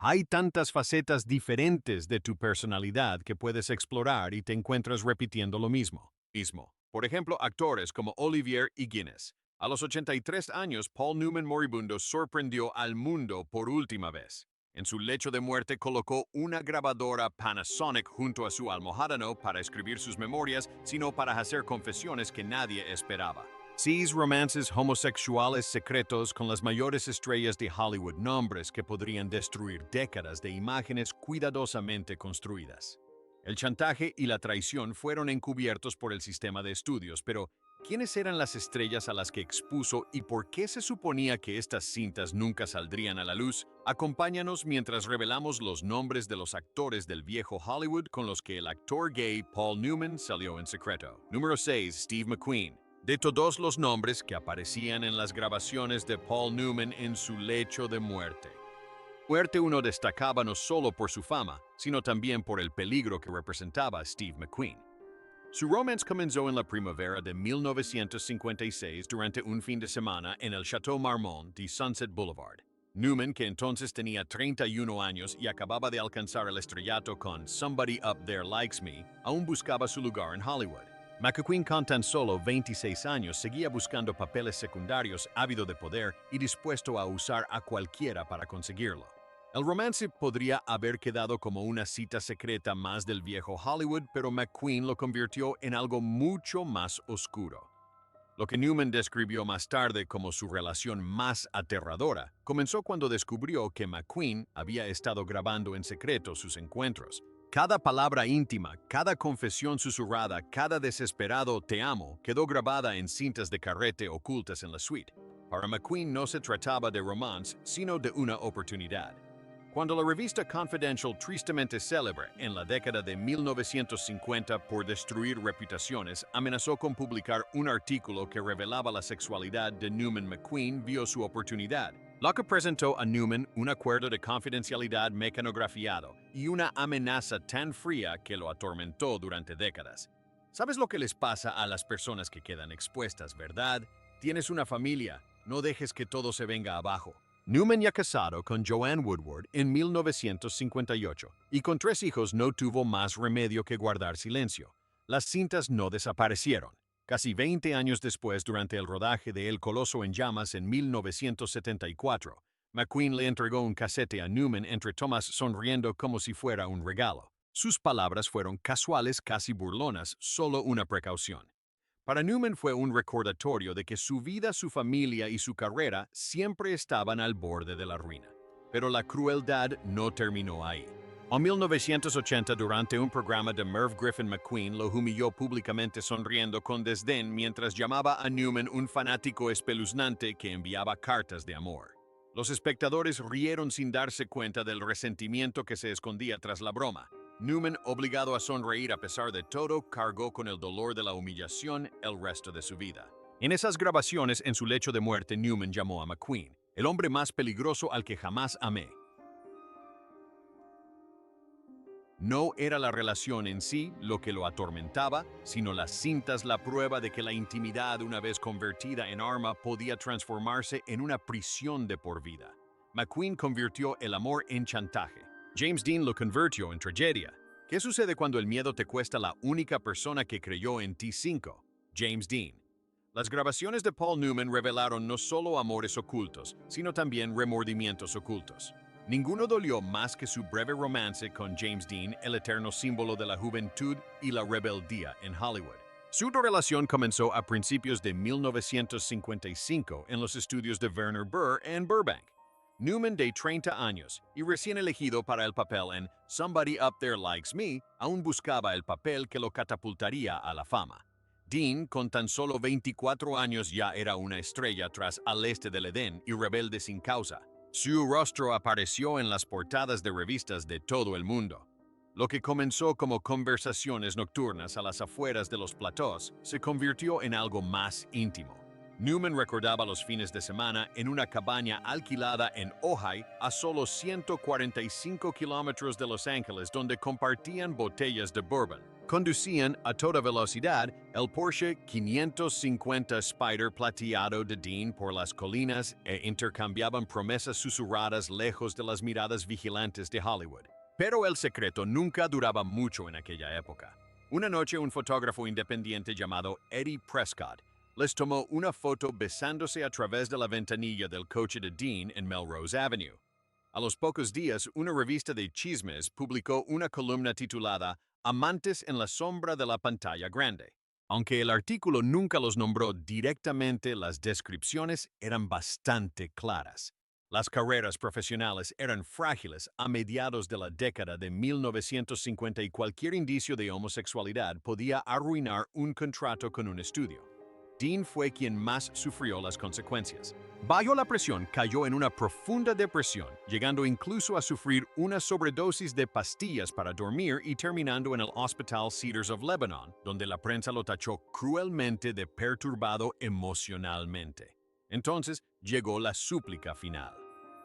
Hay tantas facetas diferentes de tu personalidad que puedes explorar y te encuentras repitiendo lo mismo. Por ejemplo, actores como Olivier y Guinness. A los 83 años, Paul Newman moribundo sorprendió al mundo por última vez. En su lecho de muerte colocó una grabadora Panasonic junto a su almohada no para escribir sus memorias, sino para hacer confesiones que nadie esperaba. Seis romances homosexuales secretos con las mayores estrellas de Hollywood, nombres que podrían destruir décadas de imágenes cuidadosamente construidas. El chantaje y la traición fueron encubiertos por el sistema de estudios, pero ¿quiénes eran las estrellas a las que expuso y por qué se suponía que estas cintas nunca saldrían a la luz? Acompáñanos mientras revelamos los nombres de los actores del viejo Hollywood con los que el actor gay Paul Newman salió en secreto. Número 6. Steve McQueen. De todos los nombres que aparecían en las grabaciones de Paul Newman en su lecho de muerte, uno destacaba no solo por su fama, sino también por el peligro que representaba Steve McQueen. Su romance comenzó en la primavera de 1956 durante un fin de semana en el Chateau Marmont de Sunset Boulevard. Newman, que entonces tenía 31 años y acababa de alcanzar el estrellato con Somebody Up There Likes Me, aún buscaba su lugar en Hollywood. McQueen, con tan solo 26 años, seguía buscando papeles secundarios, ávido de poder y dispuesto a usar a cualquiera para conseguirlo. El romance podría haber quedado como una cita secreta más del viejo Hollywood, pero McQueen lo convirtió en algo mucho más oscuro. Lo que Newman describió más tarde como su relación más aterradora comenzó cuando descubrió que McQueen había estado grabando en secreto sus encuentros. Cada palabra íntima, cada confesión susurrada, cada desesperado "te amo" quedó grabada en cintas de carrete ocultas en la suite. Para McQueen no se trataba de romance, sino de una oportunidad. Cuando la revista Confidential, tristemente célebre en la década de 1950 por destruir reputaciones, amenazó con publicar un artículo que revelaba la sexualidad de Newman, McQueen vio su oportunidad. Lo que presentó a Newman un acuerdo de confidencialidad mecanografiado y una amenaza tan fría que lo atormentó durante décadas. ¿Sabes lo que les pasa a las personas que quedan expuestas, verdad? Tienes una familia, no dejes que todo se venga abajo. Newman, ya casado con Joanne Woodward en 1958 y con 3 hijos, no tuvo más remedio que guardar silencio. Las cintas no desaparecieron. Casi 20 años después, durante el rodaje de El Coloso en Llamas en 1974, McQueen le entregó un casete a Newman entre tomas, sonriendo como si fuera un regalo. Sus palabras fueron casuales, casi burlonas, solo una precaución. Para Newman fue un recordatorio de que su vida, su familia y su carrera siempre estaban al borde de la ruina. Pero la crueldad no terminó ahí. En 1980, durante un programa de Merv Griffin, McQueen lo humilló públicamente sonriendo con desdén mientras llamaba a Newman un fanático espeluznante que enviaba cartas de amor. Los espectadores rieron sin darse cuenta del resentimiento que se escondía tras la broma. Newman, obligado a sonreír a pesar de todo, cargó con el dolor de la humillación el resto de su vida. En esas grabaciones, en su lecho de muerte, Newman llamó a McQueen el hombre más peligroso al que jamás amé. No era la relación en sí lo que lo atormentaba, sino las cintas, la prueba de que la intimidad, una vez convertida en arma, podía transformarse en una prisión de por vida. McQueen convirtió el amor en chantaje. James Dean lo convirtió en tragedia. ¿Qué sucede cuando el miedo te cuesta la única persona que creyó en ti? 5. James Dean. Las grabaciones de Paul Newman revelaron no solo amores ocultos, sino también remordimientos ocultos. Ninguno dolió más que su breve romance con James Dean, el eterno símbolo de la juventud y la rebeldía en Hollywood. Su relación comenzó a principios de 1955 en los estudios de Werner Burr en Burbank. Newman, de 30 años y recién elegido para el papel en Somebody Up There Likes Me, aún buscaba el papel que lo catapultaría a la fama. Dean, con tan solo 24 años, ya era una estrella tras Al Este del Edén y Rebelde sin Causa. Su rostro apareció en las portadas de revistas de todo el mundo. Lo que comenzó como conversaciones nocturnas a las afueras de los platós se convirtió en algo más íntimo. Newman recordaba los fines de semana en una cabaña alquilada en Ojai, a solo 145 kilómetros de Los Ángeles, donde compartían botellas de bourbon, Conducían a toda velocidad el Porsche 550 Spyder plateado de Dean por las colinas e intercambiaban promesas susurradas lejos de las miradas vigilantes de Hollywood. Pero el secreto nunca duraba mucho en aquella época. Una noche un fotógrafo independiente llamado Eddie Prescott les tomó una foto besándose a través de la ventanilla del coche de Dean en Melrose Avenue. A los pocos días, una revista de chismes publicó una columna titulada Amantes en la sombra de la pantalla grande. Aunque el artículo nunca los nombró directamente, las descripciones eran bastante claras. Las carreras profesionales eran frágiles a mediados de la década de 1950 y cualquier indicio de homosexualidad podía arruinar un contrato con un estudio. Dean fue quien más sufrió las consecuencias. Bajo la presión, cayó en una profunda depresión, llegando incluso a sufrir una sobredosis de pastillas para dormir y terminando en el Hospital Cedars of Lebanon, donde la prensa lo tachó cruelmente de perturbado emocionalmente. Entonces llegó la súplica final.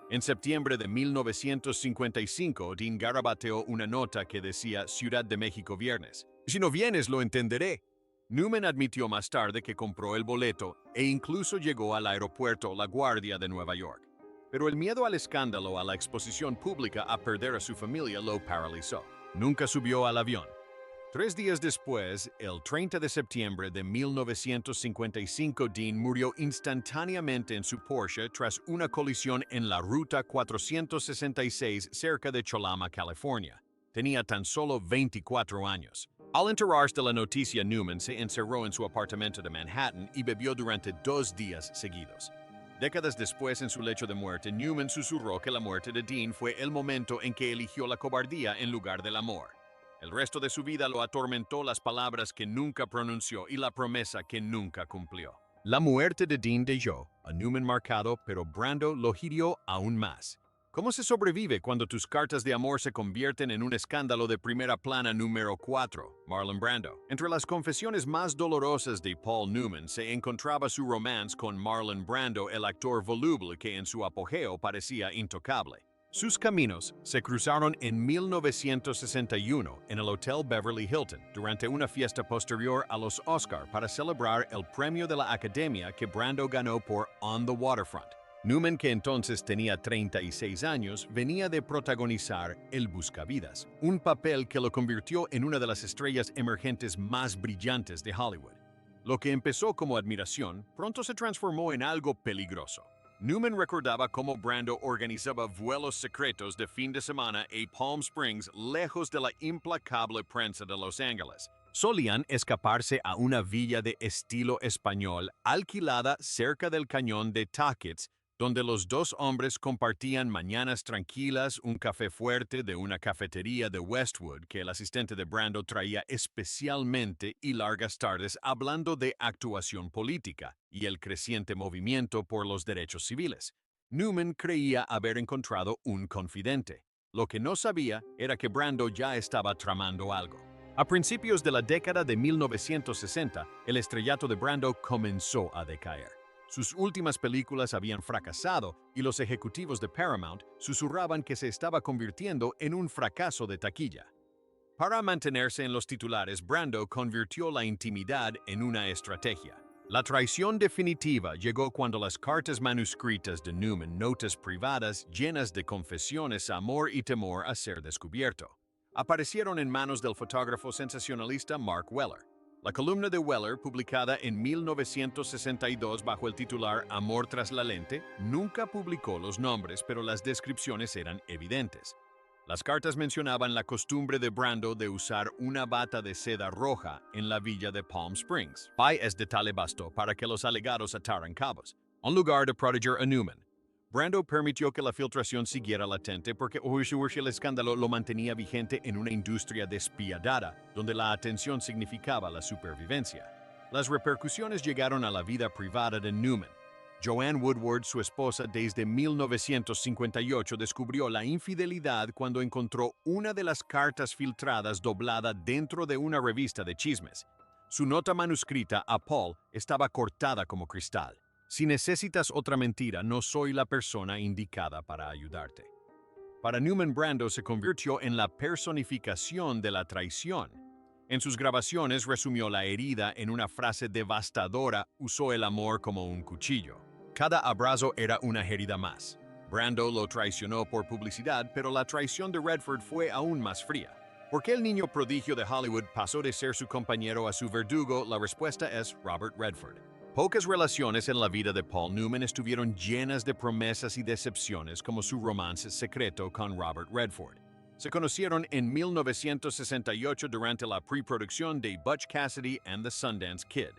En septiembre de 1955, Dean garabateó una nota que decía Ciudad de México viernes. Si no vienes, lo entenderé. Newman admitió más tarde que compró el boleto e incluso llegó al aeropuerto La Guardia de Nueva York. Pero el miedo al escándalo, a la exposición pública, a perder a su familia lo paralizó. Nunca subió al avión. 3 días después, el 30 de septiembre de 1955, Dean murió instantáneamente en su Porsche tras una colisión en la Ruta 466 cerca de Cholama, California. Tenía tan solo 24 años. Al enterarse de la noticia, Newman se encerró en su apartamento de Manhattan y bebió durante 2 días seguidos. Décadas después, en su lecho de muerte, Newman susurró que la muerte de Dean fue el momento en que eligió la cobardía en lugar del amor. El resto de su vida lo atormentó las palabras que nunca pronunció y la promesa que nunca cumplió. La muerte de Dean dejó a Newman marcado, pero Brando lo hirió aún más. ¿Cómo se sobrevive cuando tus cartas de amor se convierten en un escándalo de primera plana número 4? Marlon Brando. Entre las confesiones más dolorosas de Paul Newman se encontraba su romance con Marlon Brando, el actor voluble que en su apogeo parecía intocable. Sus caminos se cruzaron en 1961 en el Hotel Beverly Hilton durante una fiesta posterior a los Oscar para celebrar el premio de la Academia que Brando ganó por On the Waterfront. Newman, que entonces tenía 36 años, venía de protagonizar El Buscavidas, un papel que lo convirtió en una de las estrellas emergentes más brillantes de Hollywood. Lo que empezó como admiración, pronto se transformó en algo peligroso. Newman recordaba cómo Brando organizaba vuelos secretos de fin de semana en Palm Springs, lejos de la implacable prensa de Los Ángeles. Solían escaparse a una villa de estilo español alquilada cerca del cañón de Tahquitz, donde los dos hombres compartían mañanas tranquilas, un café fuerte de una cafetería de Westwood que el asistente de Brando traía especialmente y largas tardes hablando de actuación política y el creciente movimiento por los derechos civiles. Newman creía haber encontrado un confidente. Lo que no sabía era que Brando ya estaba tramando algo. A principios de la década de 1960, el estrellato de Brando comenzó a decaer. Sus últimas películas habían fracasado y los ejecutivos de Paramount susurraban que se estaba convirtiendo en un fracaso de taquilla. Para mantenerse en los titulares, Brando convirtió la intimidad en una estrategia. La traición definitiva llegó cuando las cartas manuscritas de Newman, notas privadas llenas de confesiones, amor y temor a ser descubierto, aparecieron en manos del fotógrafo sensacionalista Mark Weller. La columna de Weller, publicada en 1962 bajo el titular Amor tras la lente, nunca publicó los nombres, pero las descripciones eran evidentes. Las cartas mencionaban la costumbre de Brando de usar una bata de seda roja en la villa de Palm Springs. Es de tal bastó para que los alegados ataran cabos, en lugar de proteger a Newman. Brando permitió que la filtración siguiera latente porque el escándalo lo mantenía vigente en una industria despiadada, donde la atención significaba la supervivencia. Las repercusiones llegaron a la vida privada de Newman. Joanne Woodward, su esposa desde 1958, descubrió la infidelidad cuando encontró una de las cartas filtradas doblada dentro de una revista de chismes. Su nota manuscrita a Paul estaba cortada como cristal. Si necesitas otra mentira, no soy la persona indicada para ayudarte. Para Newman, Brando se convirtió en la personificación de la traición. En sus grabaciones resumió la herida en una frase devastadora: usó el amor como un cuchillo. Cada abrazo era una herida más. Brando lo traicionó por publicidad, pero la traición de Redford fue aún más fría. ¿Por qué el niño prodigio de Hollywood pasó de ser su compañero a su verdugo? La respuesta es Robert Redford. Pocas relaciones en la vida de Paul Newman estuvieron llenas de promesas y decepciones como su romance secreto con Robert Redford. Se conocieron en 1968 durante la preproducción de Butch Cassidy and the Sundance Kid.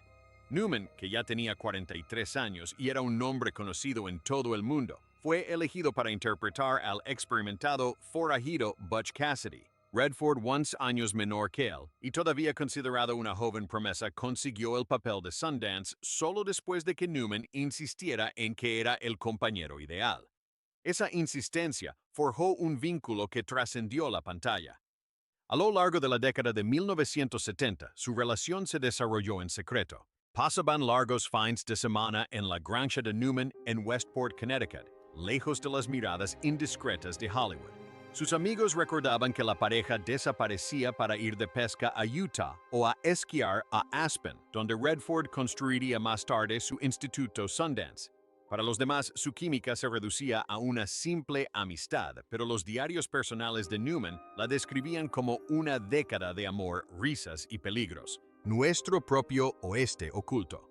Newman, que ya tenía 43 años y era un nombre conocido en todo el mundo, fue elegido para interpretar al experimentado forajido Butch Cassidy. Redford, once años menor que él, y todavía considerado una joven promesa, consiguió el papel de Sundance solo después de que Newman insistiera en que era el compañero ideal. Esa insistencia forjó un vínculo que trascendió la pantalla. A lo largo de la década de 1970, su relación se desarrolló en secreto. Pasaban largos fines de semana en la granja de Newman en Westport, Connecticut, lejos de las miradas indiscretas de Hollywood. Sus amigos recordaban que la pareja desaparecía para ir de pesca a Utah o a esquiar a Aspen, donde Redford construiría más tarde su instituto Sundance. Para los demás, su química se reducía a una simple amistad, pero los diarios personales de Newman la describían como una década de amor, risas y peligros, nuestro propio oeste oculto.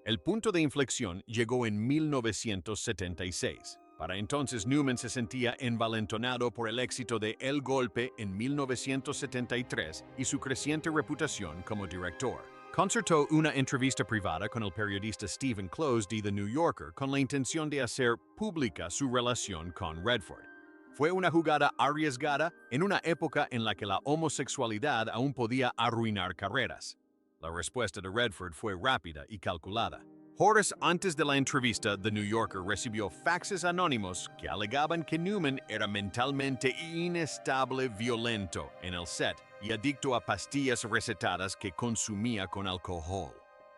El punto de inflexión llegó en 1976. Para entonces Newman se sentía envalentonado por el éxito de El Golpe en 1973 y su creciente reputación como director. Concertó una entrevista privada con el periodista Stephen Close de The New Yorker con la intención de hacer pública su relación con Redford. Fue una jugada arriesgada en una época en la que la homosexualidad aún podía arruinar carreras. La respuesta de Redford fue rápida y calculada. Horas antes de la entrevista, The New Yorker recibió faxes anónimos que alegaban que Newman era mentalmente inestable, violento en el set y adicto a pastillas recetadas que consumía con alcohol.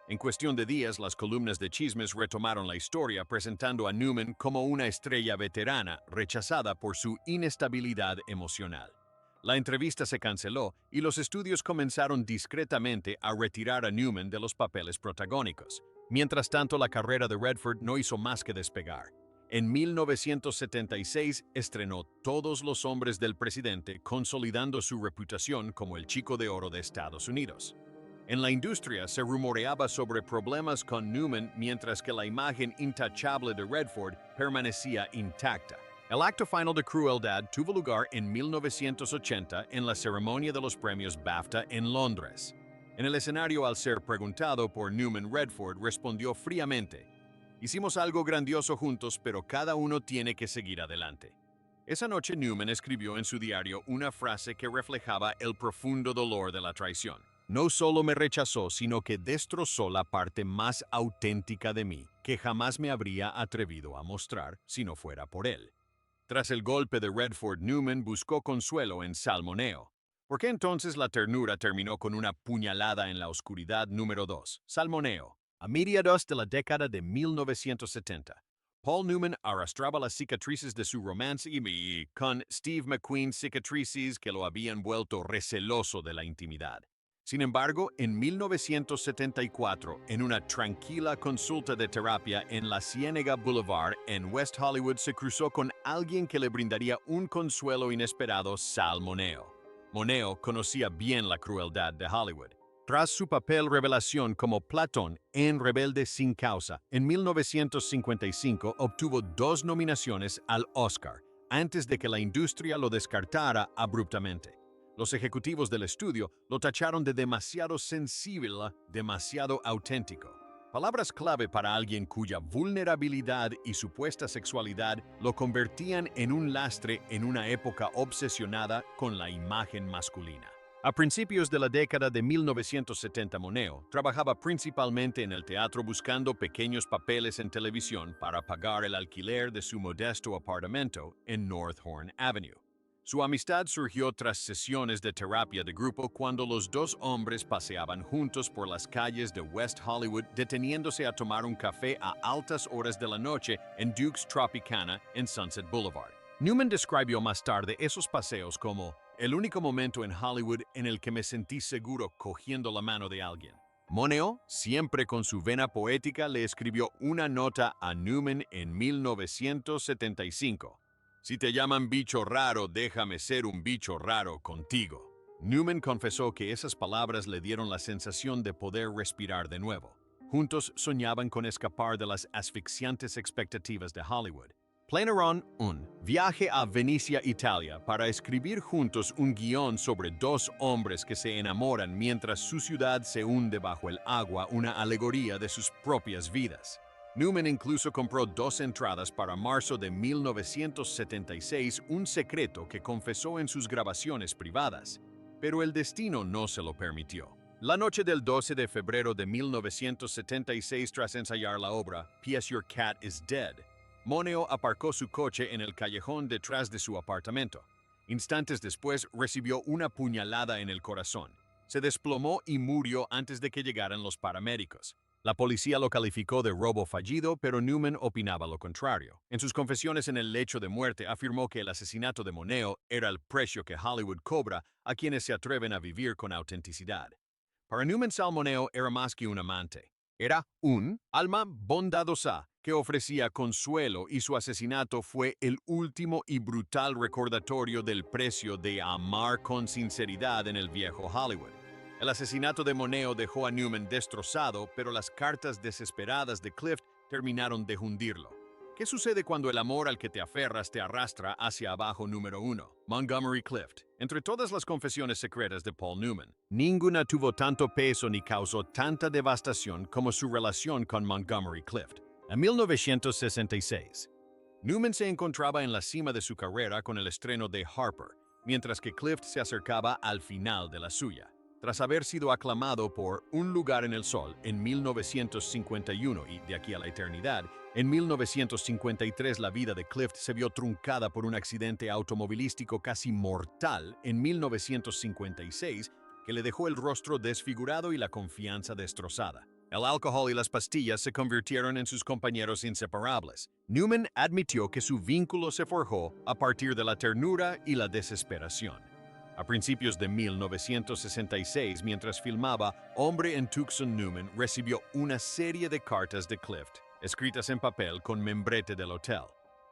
En cuestión de días, las columnas de chismes retomaron la historia, presentando a Newman como una estrella veterana rechazada por su inestabilidad emocional. La entrevista se canceló y los estudios comenzaron discretamente a retirar a Newman de los papeles protagónicos. Mientras tanto, la carrera de Redford no hizo más que despegar. En 1976 estrenó Todos los hombres del presidente, consolidando su reputación como el chico de oro de Estados Unidos. En la industria se rumoreaba sobre problemas con Newman, mientras que la imagen intachable de Redford permanecía intacta. El acto final de crueldad tuvo lugar en 1980 en la ceremonia de los premios BAFTA en Londres. En el escenario, al ser preguntado por Newman, Redford respondió fríamente: "Hicimos algo grandioso juntos, pero cada uno tiene que seguir adelante". Esa noche Newman escribió en su diario una frase que reflejaba el profundo dolor de la traición. No solo me rechazó, sino que destrozó la parte más auténtica de mí, que jamás me habría atrevido a mostrar si no fuera por él. Tras el golpe de Redford, Newman buscó consuelo en Salmoneo. ¿Por qué entonces la ternura terminó con una puñalada en la oscuridad? Número 2. Salmoneo. A mediados de la década de 1970, Paul Newman arrastraba las cicatrices de su romance y con Steve McQueen, cicatrices que lo habían vuelto receloso de la intimidad. Sin embargo, en 1974, en una tranquila consulta de terapia en la Ciénaga Boulevard en West Hollywood, se cruzó con alguien que le brindaría un consuelo inesperado: Sal Moneo. Moneo conocía bien la crueldad de Hollywood. Tras su papel revelación como Platón en Rebelde sin causa, en 1955 obtuvo 2 nominaciones al Oscar, antes de que la industria lo descartara abruptamente. Los ejecutivos del estudio lo tacharon de demasiado sensible, demasiado auténtico. Palabras clave para alguien cuya vulnerabilidad y supuesta sexualidad lo convertían en un lastre en una época obsesionada con la imagen masculina. A principios de la década de 1970, Moneo trabajaba principalmente en el teatro, buscando pequeños papeles en televisión para pagar el alquiler de su modesto apartamento en North Horn Avenue. Su amistad surgió tras sesiones de terapia de grupo, cuando los dos hombres paseaban juntos por las calles de West Hollywood, deteniéndose a tomar un café a altas horas de la noche en Duke's Tropicana en Sunset Boulevard. Newman describió más tarde esos paseos como el único momento en Hollywood en el que me sentí seguro cogiendo la mano de alguien. Moneo, siempre con su vena poética, le escribió una nota a Newman en 1975. Si te llaman bicho raro, déjame ser un bicho raro contigo. Newman confesó que esas palabras le dieron la sensación de poder respirar de nuevo. Juntos soñaban con escapar de las asfixiantes expectativas de Hollywood. Planearon un viaje a Venecia, Italia, para escribir juntos un guión sobre dos hombres que se enamoran mientras su ciudad se hunde bajo el agua, una alegoría de sus propias vidas. Newman incluso compró 2 entradas para marzo de 1976, un secreto que confesó en sus grabaciones privadas, pero el destino no se lo permitió. La noche del 12 de febrero de 1976, tras ensayar la obra P.S. Your Cat is Dead, Moneo aparcó su coche en el callejón detrás de su apartamento. Instantes después recibió una puñalada en el corazón. Se desplomó y murió antes de que llegaran los paramédicos. La policía lo calificó de robo fallido, pero Newman opinaba lo contrario. En sus confesiones en el lecho de muerte afirmó que el asesinato de Moneo era el precio que Hollywood cobra a quienes se atreven a vivir con autenticidad. Para Newman, Sal Moneo era más que un amante. Era un alma bondadosa que ofrecía consuelo, y su asesinato fue el último y brutal recordatorio del precio de amar con sinceridad en el viejo Hollywood. El asesinato de Moneo dejó a Newman destrozado, pero las cartas desesperadas de Clift terminaron de hundirlo. ¿Qué sucede cuando el amor al que te aferras te arrastra hacia abajo? Número 1. Montgomery Clift. Entre todas las confesiones secretas de Paul Newman, ninguna tuvo tanto peso ni causó tanta devastación como su relación con Montgomery Clift. En 1966, Newman se encontraba en la cima de su carrera con el estreno de Harper, mientras que Clift se acercaba al final de la suya. Tras haber sido aclamado por Un lugar en el sol en 1951 y De aquí a la eternidad, en 1953 la vida de Clift se vio truncada por un accidente automovilístico casi mortal en 1956 que le dejó el rostro desfigurado y la confianza destrozada. El alcohol y las pastillas se convirtieron en sus compañeros inseparables. Newman admitió que su vínculo se forjó a partir de la ternura y la desesperación. A principios de 1966, mientras filmaba Hombre en Tucson, Newman recibió una serie de cartas de Clift, escritas en papel con membrete del hotel.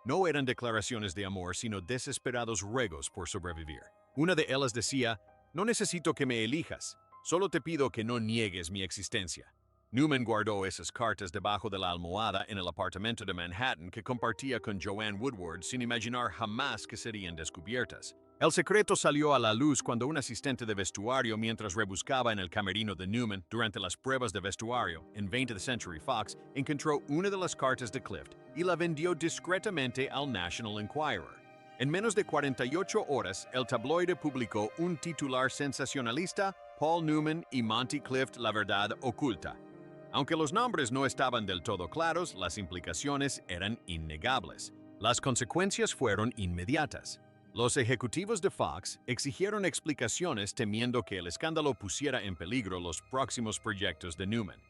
No eran declaraciones de amor, sino desesperados ruegos por sobrevivir. Una de ellas decía: "No necesito que me elijas, solo te pido que no niegues mi existencia". Newman guardó esas cartas debajo de la almohada en el apartamento de Manhattan que compartía con Joanne Woodward, sin imaginar jamás que serían descubiertas. El secreto salió a la luz cuando un asistente de vestuario, mientras rebuscaba en el camerino de Newman durante las pruebas de vestuario en 20th Century Fox, encontró una de las cartas de Clift y la vendió discretamente al National Enquirer. En menos de 48 horas, el tabloide publicó un titular sensacionalista: Paul Newman y Monty Clift, la verdad oculta. Aunque los nombres no estaban del todo claros, las implicaciones eran innegables. Las consecuencias fueron inmediatas. Los ejecutivos de Fox exigieron explicaciones, temiendo que el escándalo pusiera en peligro los próximos proyectos de Newman.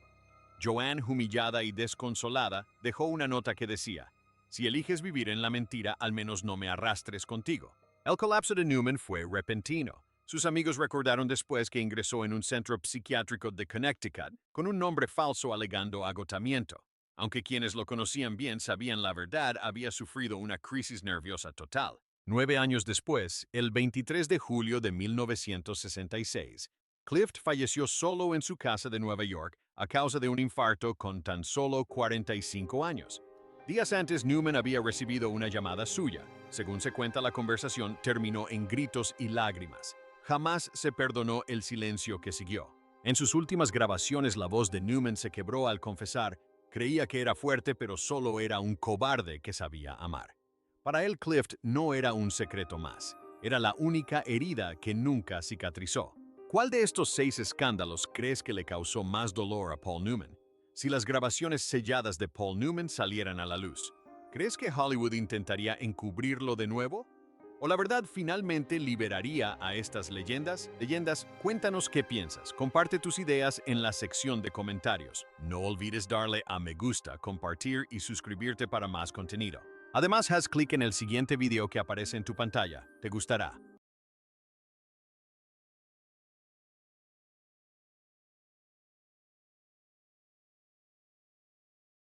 Joanne, humillada y desconsolada, dejó una nota que decía: "Si eliges vivir en la mentira, al menos no me arrastres contigo". El colapso de Newman fue repentino. Sus amigos recordaron después que ingresó en un centro psiquiátrico de Connecticut con un nombre falso alegando agotamiento. Aunque quienes lo conocían bien sabían la verdad, había sufrido una crisis nerviosa total. 9 años después, el 23 de julio de 1966, Clift falleció solo en su casa de Nueva York a causa de un infarto con tan solo 45 años. Días antes, Newman había recibido una llamada suya. Según se cuenta, la conversación terminó en gritos y lágrimas. Jamás se perdonó el silencio que siguió. En sus últimas grabaciones, la voz de Newman se quebró al confesar: creía que era fuerte, pero solo era un cobarde que sabía amar. Para él, Clift no era un secreto más. Era la única herida que nunca cicatrizó. ¿Cuál de estos 6 escándalos crees que le causó más dolor a Paul Newman? Si las grabaciones selladas de Paul Newman salieran a la luz, ¿crees que Hollywood intentaría encubrirlo de nuevo? ¿O la verdad finalmente liberaría a estas leyendas? Cuéntanos qué piensas. Comparte tus ideas en la sección de comentarios. No olvides darle a me gusta, compartir y suscribirte para más contenido. Además, haz clic en el siguiente video que aparece en tu pantalla. Te gustará.